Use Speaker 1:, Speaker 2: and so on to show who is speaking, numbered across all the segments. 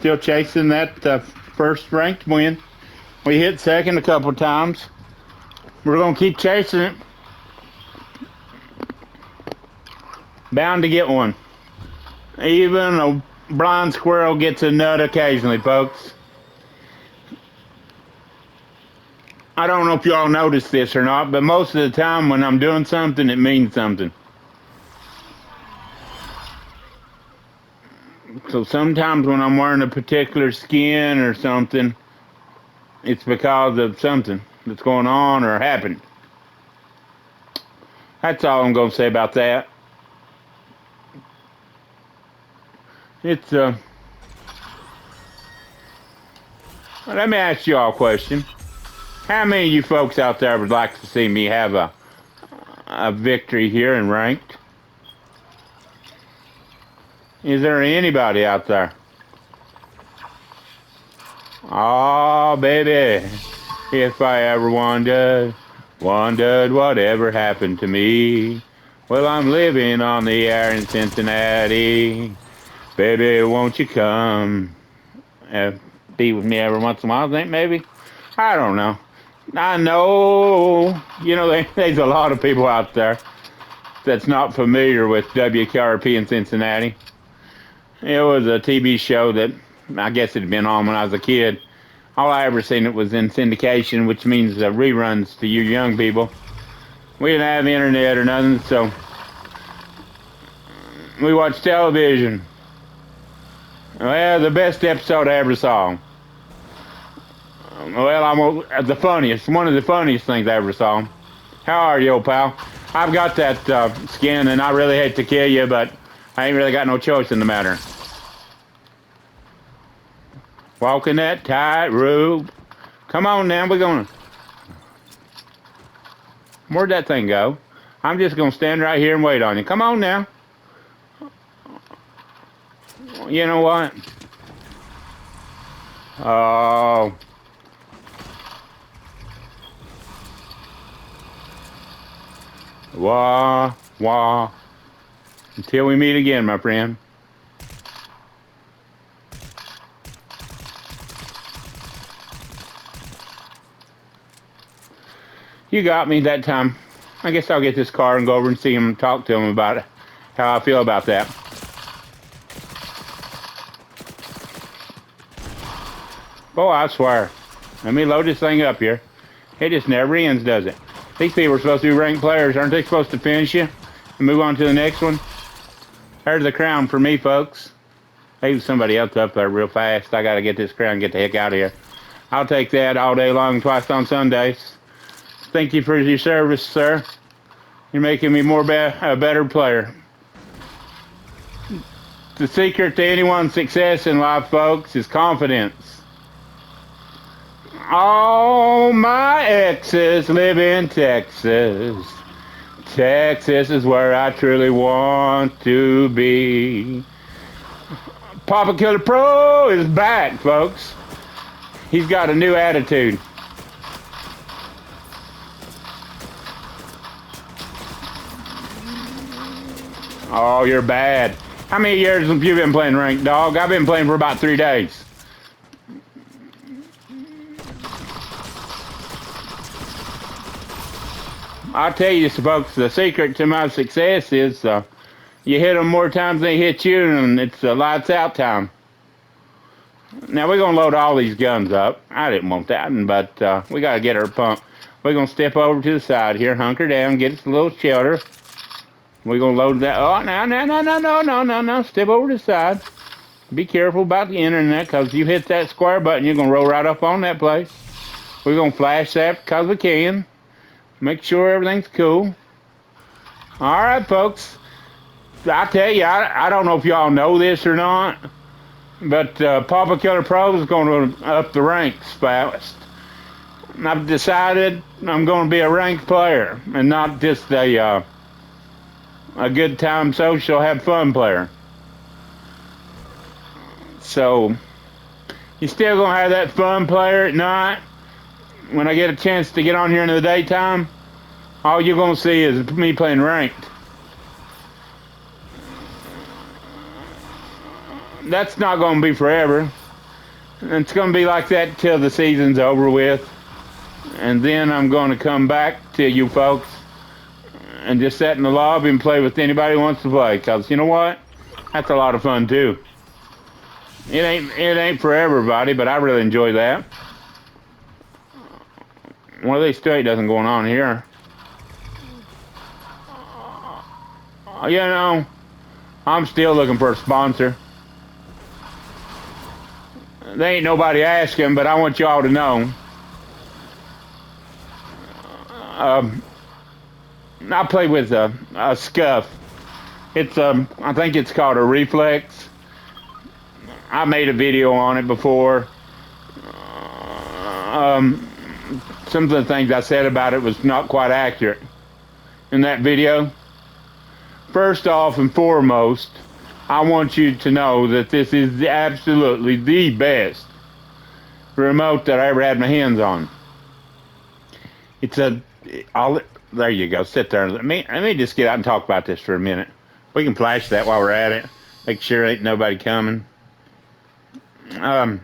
Speaker 1: still chasing that first ranked win. We hit second a couple times. We're going to keep chasing it. Bound to get one. Even a blind squirrel gets a nut occasionally, folks. I don't know if y'all notice this or not, but most of the time when I'm doing something, it means something. So sometimes when I'm wearing a particular skin or something, it's because of something that's going on or happened. That's all I'm going to say about that. It's, let me ask y'all a question. How many of you folks out there would like to see me have a victory here in ranked? Is there anybody out there? Oh, baby, if I ever wondered whatever happened to me. Well, I'm living on the air in Cincinnati. Baby, won't you come be with me every once in a while, think maybe? I don't know. I know, there's a lot of people out there that's not familiar with WKRP in Cincinnati. It was a TV show that I guess it had been on when I was a kid. All I ever seen it was in syndication, which means reruns to you young people. We didn't have the internet or nothing, so we watched television. Well, the best episode I ever saw. Well, the funniest, one of the funniest things I ever saw. How are you, old pal? I've got that skin, and I really hate to kill you, but I ain't really got no choice in the matter. Walking that tightrope. Come on now, we're gonna... Where'd that thing go? I'm just gonna stand right here and wait on you. Come on now. You know what? Oh... Wah, wah. Until we meet again, my friend. You got me that time. I guess I'll get this car and go over and see him and talk to him about how I feel about that. Boy, I swear. Let me load this thing up here. It just never ends, does it? These people are supposed to be ranked players. Aren't they supposed to finish you and move on to the next one? There's the crown for me, folks. There's somebody else up there real fast. I got to get this crown and get the heck out of here. I'll take that all day long, twice on Sundays. Thank you for your service, sir. You're making me a better player. The secret to anyone's success in life, folks, is confidence. All my exes live in Texas. Texas is where I truly want to be. Papa Killer Pro is back, folks. He's got a new attitude. Oh, you're bad. How many years have you been playing ranked, dog? I've been playing for about 3 days. I'll tell you, folks, the secret to my success is you hit them more times than they hit you, and it's lights out time. Now, we're going to load all these guns up. I didn't want that, but we got to get her pumped. We're going to step over to the side here, hunker down, get us a little shelter. We're going to load that. Oh, no. Step over to the side. Be careful about the internet, because if you hit that square button, you're going to roll right up on that place. We're going to flash that because we can. Make sure everything's cool. All right, folks. I tell you, I don't know if y'all know this or not, but Papa Killer Pro is going to up the ranks fast. And I've decided I'm going to be a ranked player and not just a good time social, have fun player. So, you still going to have that fun player at night? When I get a chance to get on here in the daytime, all you're going to see is me playing ranked. That's not going to be forever. And it's going to be like that till the season's over with. And then I'm going to come back to you folks and just sit in the lobby and play with anybody who wants to play. Because you know what? That's a lot of fun too. It ain't for everybody, but I really enjoy that. One of these straight doesn't going on here. You know, I'm still looking for a sponsor. There ain't nobody asking, but I want y'all to know. I play with a Scuff. It's I think it's called a Reflex. I made a video on it before. Some of the things I said about it was not quite accurate in that video. First off and foremost, I want you to know that this is absolutely the best remote that I ever had my hands on. It's there you go, sit there. Let me just get out and talk about this for a minute. We can flash that while we're at it. Make sure ain't nobody coming. Oh,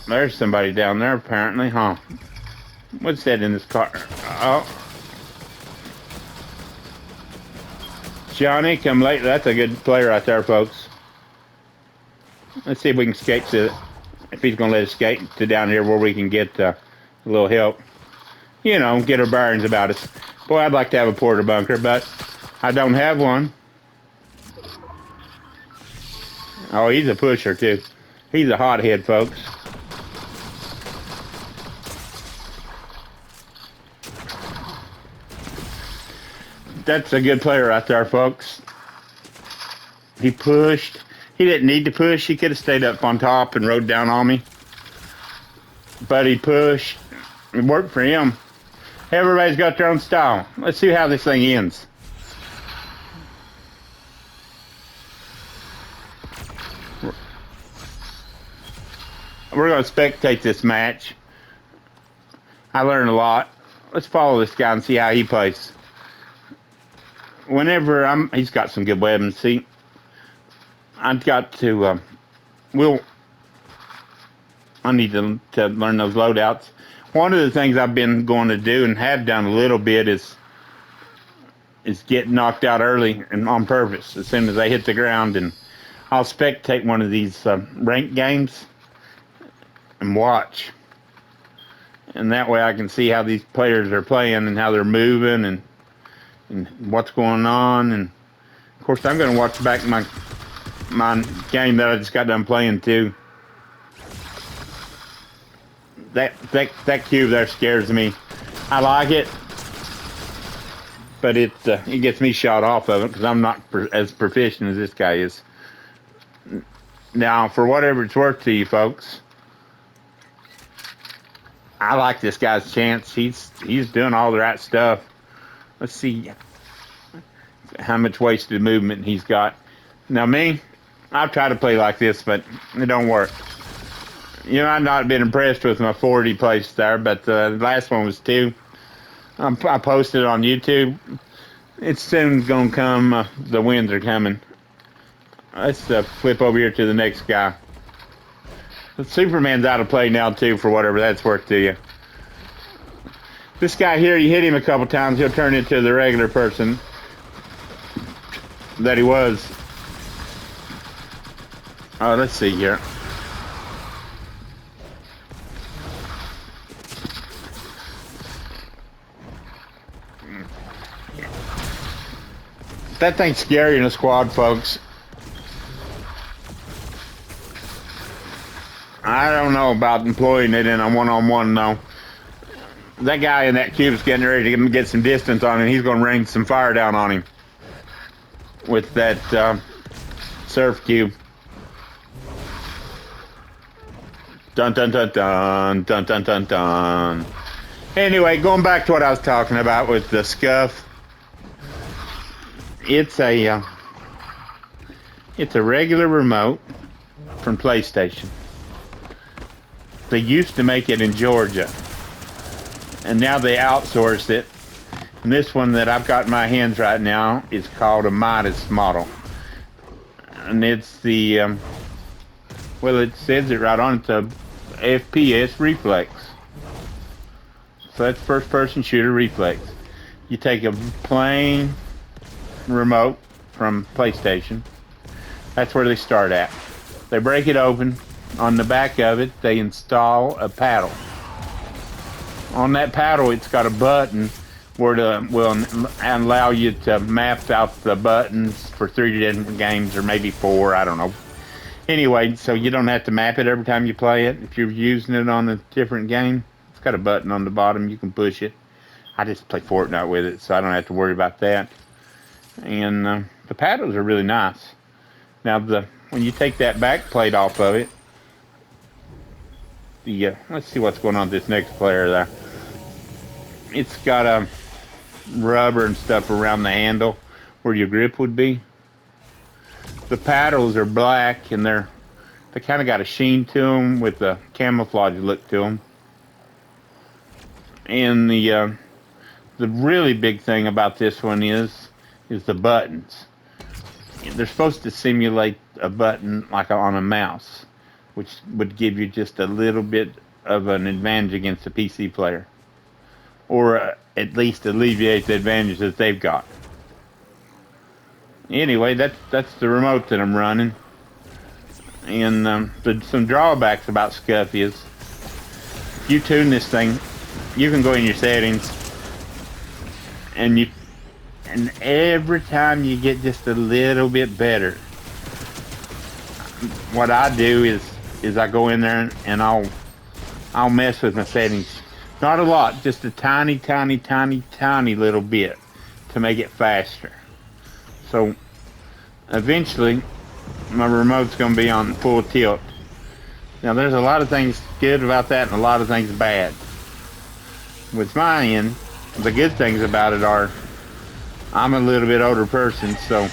Speaker 1: there's somebody down there apparently, huh? What's that in this car? Oh. Johnny, come late. That's a good play right there, folks. Let's see if we can skate to it. If he's going to let us skate to down here where we can get a little help. You know, get our bearings about us. Boy, I'd like to have a porta bunker, but I don't have one. Oh, he's a pusher, too. He's a hothead, folks. That's a good player right there, folks. He pushed. He didn't need to push. He could have stayed up on top and rode down on me. But he pushed. It worked for him. Everybody's got their own style. Let's see how this thing ends. We're going to spectate this match. I learned a lot. Let's follow this guy and see how he plays. Whenever he's got some good weapons. See, I've got to, I need to learn those loadouts. One of the things I've been going to do and have done a little bit is get knocked out early and on purpose as soon as they hit the ground, and I'll spectate one of these ranked games and watch. And that way I can see how these players are playing and how they're moving and what's going on. And of course I'm going to watch back my game that I just got done playing too. That cube there scares me. I like it, but it gets me shot off of it because I'm not as proficient as this guy is. Now, for whatever it's worth to you folks, I like this guy's chance. He's doing all the right stuff. Let's see how much wasted movement he's got. Now me, I've tried to play like this, but it don't work. You know, I've not been impressed with my 40 place there, but the last one was 2. I posted it on YouTube. It's soon gonna come. The winds are coming. Let's flip over here to the next guy. Superman's out of play now too, for whatever that's worth to you. This guy here, you hit him a couple times, he'll turn into the regular person that he was. Oh, let's see here. That thing's scary in a squad, folks. I don't know about employing it in a one-on-one, though. That guy in that cube's getting ready to get some distance on him. He's going to rain some fire down on him with that surf cube. Dun dun dun dun dun dun dun dun. Anyway, going back to what I was talking about with the Scuff. It's a regular remote from PlayStation. They used to make it in Georgia, and now they outsourced it. And this one that I've got in my hands right now is called a Midas model, and it's the Well, it says it right on it, the FPS reflex. So that's first person shooter reflex. You take a plain remote from PlayStation. That's where they start at. They break it open. On the back of it, they install a paddle. On that paddle, it's got a button where it will allow you to map out the buttons for 3 different games, or maybe 4, I don't know. Anyway, so you don't have to map it every time you play it. If you're using it on a different game, it's got a button on the bottom. You can push it. I just play Fortnite with it, so I don't have to worry about that. And the paddles are really nice. Now, when you take that back plate off of it, let's see what's going on with this next player there. It's got a rubber and stuff around the handle where your grip would be. The paddles are black, and they kind of got a sheen to them with a camouflage look to them. And the really big thing about this one is the buttons. They're supposed to simulate a button like on a mouse, which would give you just a little bit of an advantage against a PC player, or at least alleviate the advantage that they've got. Anyway, that's the remote that I'm running. And some drawbacks about Scuff is, if you tune this thing, you can go in your settings, and every time you get just a little bit better. What I do is I go in there and I'll mess with my settings. Not a lot, just a tiny little bit to make it faster. So eventually my remote's going to be on full tilt. Now there's a lot of things good about that and a lot of things bad. With my end, the good things about it are, I'm a little bit older person, so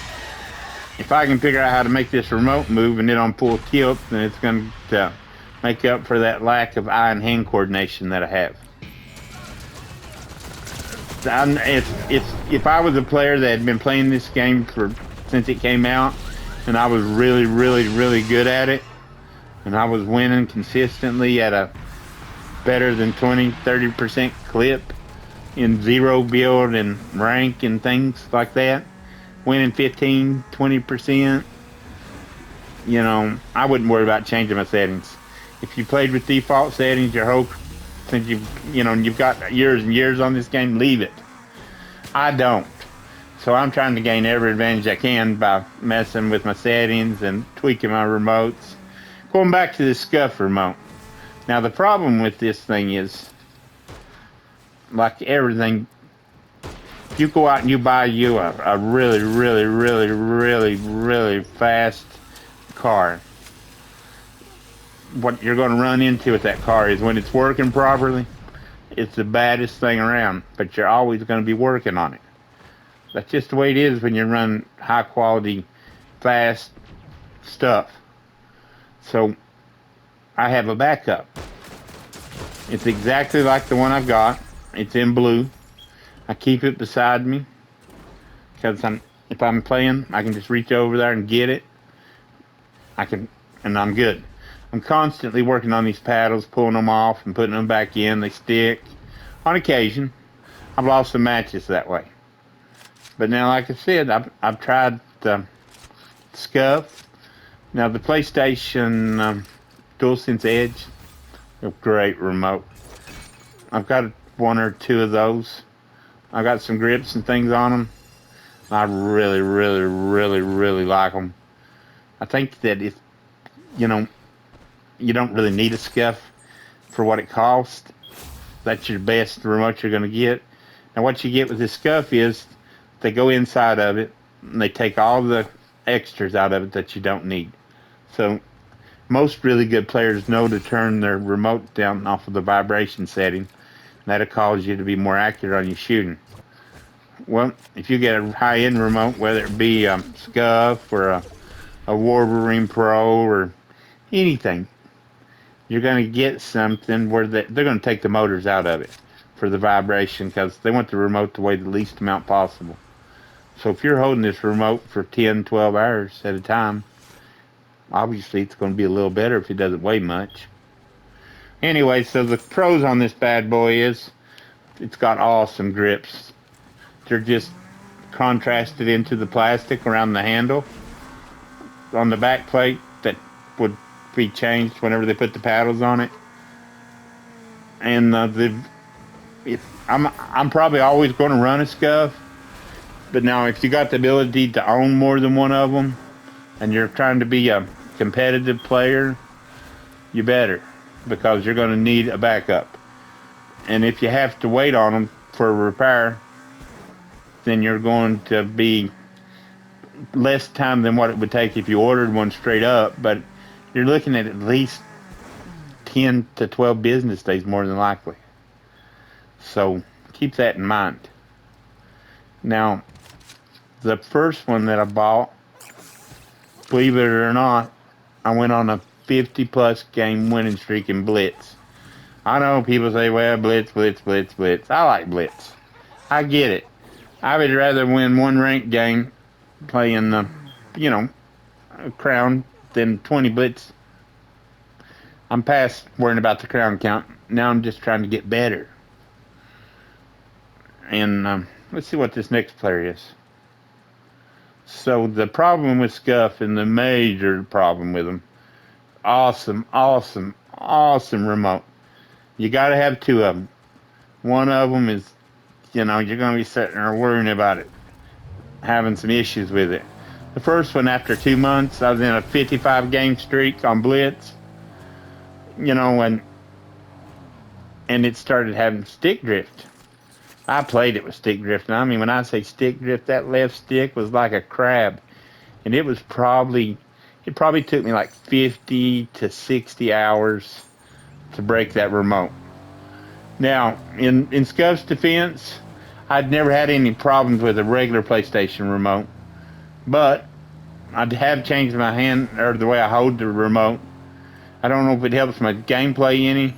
Speaker 1: if I can figure out how to make this remote move and it on full tilt, then it's going to make up for that lack of eye and hand coordination that I have. If I was a player that had been playing this game since it came out, and I was really good at it, and I was winning consistently at a better than 20-30% clip in zero build and rank and things like that, winning 15-20%, you know, I wouldn't worry about changing my settings. If you played with default settings since you've got years and years on this game, leave it. I don't. So I'm trying to gain every advantage I can by messing with my settings and tweaking my remotes. Going back to the Scuff remote. Now the problem with this thing is, like everything, if you go out and you buy you a really fast car, what you're going to run into with that car is, when it's working properly, it's the baddest thing around, but you're always going to be working on it. That's just the way it is when you run high quality, fast stuff. So I have a backup. It's exactly like the one I've got. It's in blue. I keep it beside me because if I'm playing, I can just reach over there and get it. And I'm good. I'm constantly working on these paddles, pulling them off and putting them back in. They stick. On occasion, I've lost some matches that way. But now, like I said, I've tried the Scuff. Now the PlayStation DualSense Edge, a great remote. I've got 1 or 2 of those. I got some grips and things on them. I really like them. I think that if you don't really need a Scuff for what it costs. That's your best remote you're going to get. Now what you get with this Scuff is they go inside of it and they take all the extras out of it that you don't need. So most really good players know to turn their remote down off of the vibration setting. That'll cause you to be more accurate on your shooting. Well, if you get a high-end remote, whether it be a Scuff or a Wolverine Pro or anything, you're going to get something where they're going to take the motors out of it for the vibration, because they want the remote to weigh the least amount possible. So if you're holding this remote for 10-12 hours at a time, Obviously, it's going to be a little better if it doesn't weigh much. Anyway, so the pros on this bad boy is it's got awesome grips. They're just contrasted into the plastic around the handle on the back plate that would be changed whenever they put the paddles on it. And I'm probably always going to run a Scuff, but now if you got the ability to own more than one of them and you're trying to be a competitive player, you better, because you're going to need a backup. And if you have to wait on them for a repair, then you're going to be less time than what it would take if you ordered one straight up, but you're looking at least 10 to 12 business days more than likely. So keep that in mind. Now, the first one that I bought, believe it or not, I went on a 50-plus game winning streak in Blitz. I know people say, well, Blitz. I like Blitz. I get it. I would rather win one ranked game playing the, crown than 20 Blitz. I'm past worrying about the crown count. Now I'm just trying to get better. And let's see what this next player is. So the problem with Scuff, and the major problem with them, awesome remote. You got to have two of them. One of them is, you're going to be sitting there worrying about it, having some issues with it. The first one, after 2 months, I was in a 55 game streak on Blitz, and it started having stick drift. I played it with stick drift. I mean, when I say stick drift, that left stick was like a crab. And it probably took me like 50 to 60 hours to break that remote. Now, in Scuff's defense, I'd never had any problems with a regular PlayStation remote. But I have changed my hand, or the way I hold the remote. I don't know if it helps my gameplay any,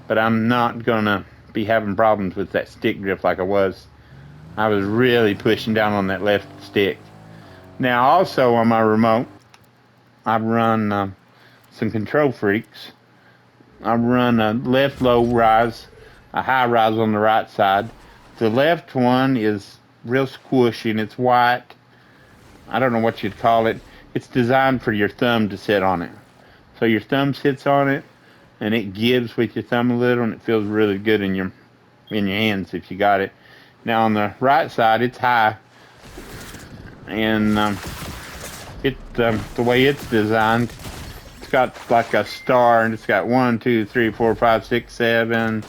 Speaker 1: but I'm not going to be having problems with that stick drift like I was. I was really pushing down on that left stick. Now, also on my remote, I've run some control freaks. I've run a left low rise, a high rise on the right side. The left one is real squishy and it's white. I don't know what you'd call it. It's designed for your thumb to sit on it. So your thumb sits on it, and it gives with your thumb a little, and it feels really good in your hands if you got it. Now on the right side, it's high, and the way it's designed, it's got like a star, and it's got 1, 2, 3, 4, 5, 6, 7,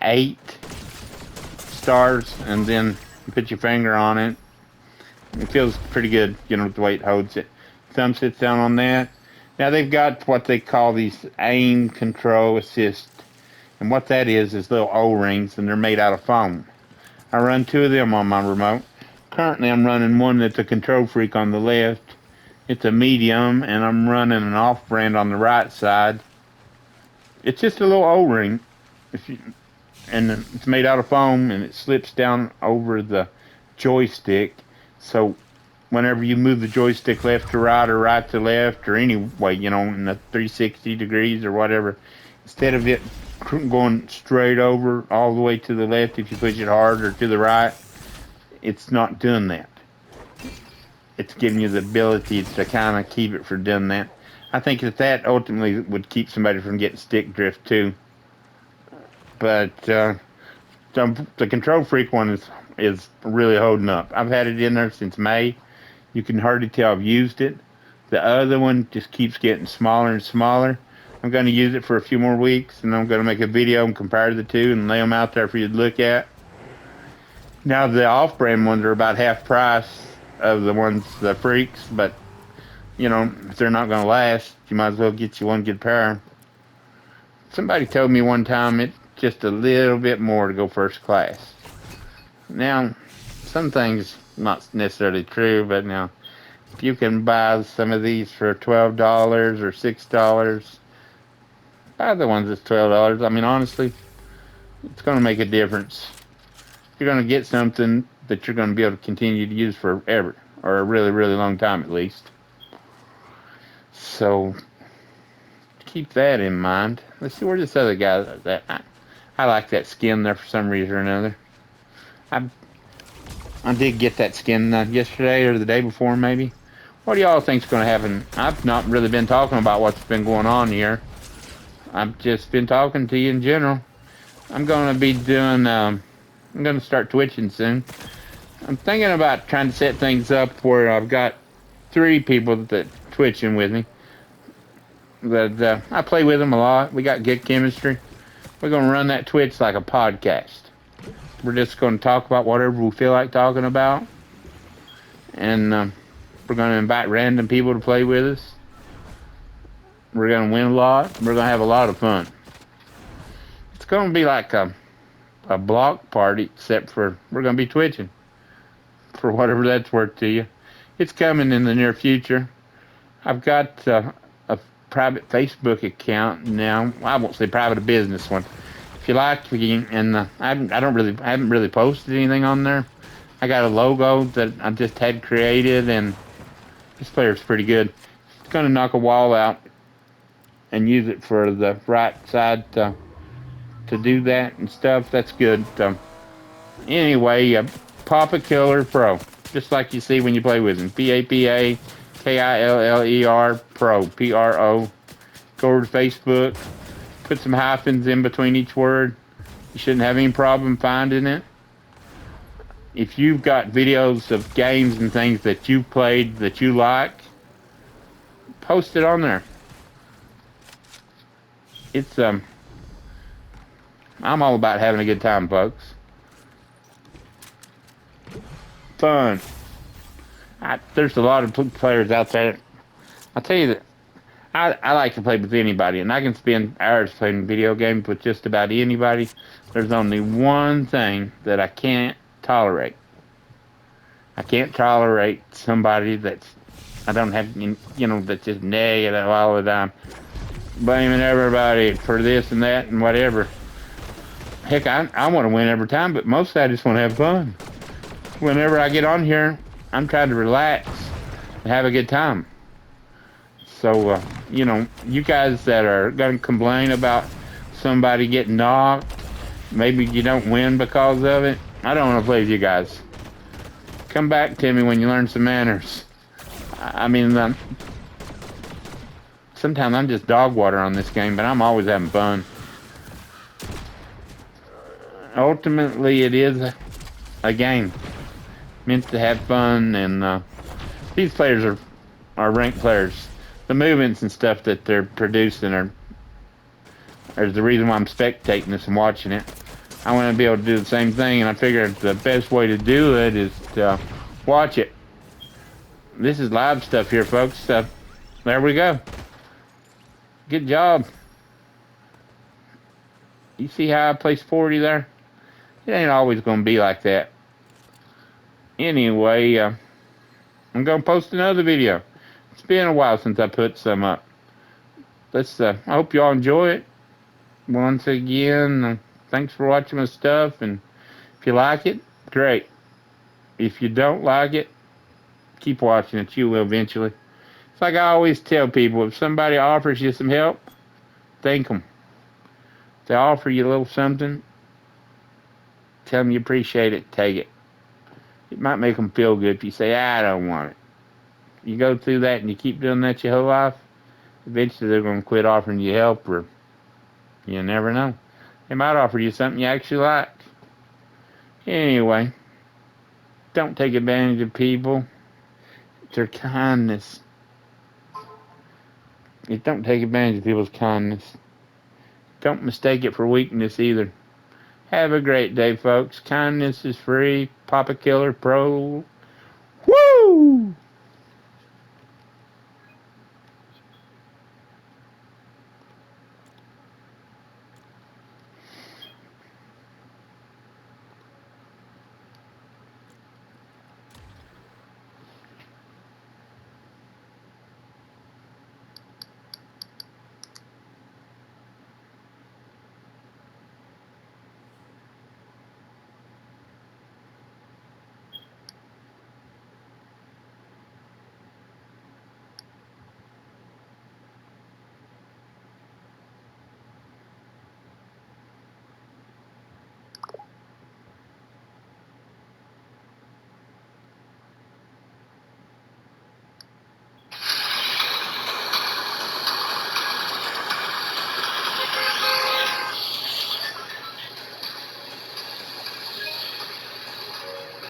Speaker 1: 8 stars, and then you put your finger on it. It feels pretty good, the way it holds it. Thumb sits down on that. Now they've got what they call these aim control assist. And what that is little O-rings, and they're made out of foam. I run 2 of them on my remote. Currently I'm running one that's a control freak on the left. It's a medium, and I'm running an off-brand on the right side. It's just a little O-ring. And it's made out of foam, and it slips down over the joystick. So whenever you move the joystick left to right or right to left, or any way, in the 360 degrees or whatever, instead of it going straight over all the way to the left if you push it hard, or to the right, it's not doing that. It's giving you the ability to kind of keep it from doing that. I think that ultimately would keep somebody from getting stick drift too. But the control freak one is really holding up. I've had it in there since May. You can hardly tell I've used it. The other one just keeps getting smaller and smaller. I'm going to use it for a few more weeks, and I'm going to make a video and compare the two and lay them out there for you to look at. Now, the off-brand ones are about half price of the freaks, but, if they're not going to last, you might as well get you one good pair. Somebody told me one time it's just a little bit more to go first class. Now, some things not necessarily true, but now, if you can buy some of these for $12 or $6, buy the ones that's $12. I mean, honestly, it's going to make a difference. You're going to get something that you're going to be able to continue to use forever, or a really, really long time at least. So keep that in mind. Let's see where this other guy that I like that skin there for some reason or another. I did get that skin yesterday or the day before maybe. What do y'all think's going to happen? I've not really been talking about what's been going on here. I've just been talking to you in general. I'm going to be doing. I'm going to start twitching soon. I'm thinking about trying to set things up where I've got 3 people that twitching with me. That I play with them a lot. We got good chemistry. We're going to run that Twitch like a podcast. We're just going to talk about whatever we feel like talking about. And we're going to invite random people to play with us. We're going to win a lot. We're going to have a lot of fun. It's going to be like a block party, except for we're going to be twitching. For whatever that's worth to you. It's coming in the near future. I've got a private Facebook account now. I won't say private, a business one. If you like, and I haven't really posted anything on there. I got a logo that I just had created, and this player's pretty good. It's gonna knock a wall out and use it for the right side to do that and stuff. That's good. Anyway, Papa Killer Pro, just like you see when you play with him. PAPAKILLER Pro, PRO. Go over to Facebook. Put some hyphens in between each word. You shouldn't have any problem finding it. If you've got videos of games and things that you've played that you like, post it on there. It's I'm all about having a good time, folks. Fun. There's a lot of players out there. I'll tell you that I like to play with anybody, and I can spend hours playing video games with just about anybody. There's only one thing that I can't tolerate. I can't tolerate somebody that's I don't have, that's just negative all the time, blaming everybody for this and that and whatever. Heck, I want to win every time, but mostly I just want to have fun. Whenever I get on here, I'm trying to relax and have a good time. So, you guys that are going to complain about somebody getting knocked, maybe you don't win because of it, I don't want to play with you guys. Come back to me when you learn some manners. I mean, sometimes I'm just dog water on this game, but I'm always having fun. Ultimately, it is a game meant to have fun, and these players are ranked players. The movements and stuff that they're producing are the reason why I'm spectating this and watching it. I want to be able to do the same thing, and I figured the best way to do it is to watch it. This is live stuff here, folks. There we go. Good job. You see how I placed 40 there? It ain't always going to be like that. Anyway, I'm going to post another video. It's been a while since I put some up. I hope y'all enjoy it. Once again, thanks for watching my stuff, and if you like it, great. If you don't like it, keep watching it. You will eventually. It's like I always tell people, if somebody offers you some help, thank them. If they offer you a little something, tell them you appreciate it, take it. It might make them feel good if you say, I don't want it. You go through that and you keep doing that your whole life, eventually they're going to quit offering you help, or you never know. They might offer you something you actually like. Anyway, don't take advantage of people. It's their kindness. Don't take advantage of people's kindness. Don't mistake it for weakness either. Have a great day, folks. Kindness is free. Papa Killer Pro. Woo!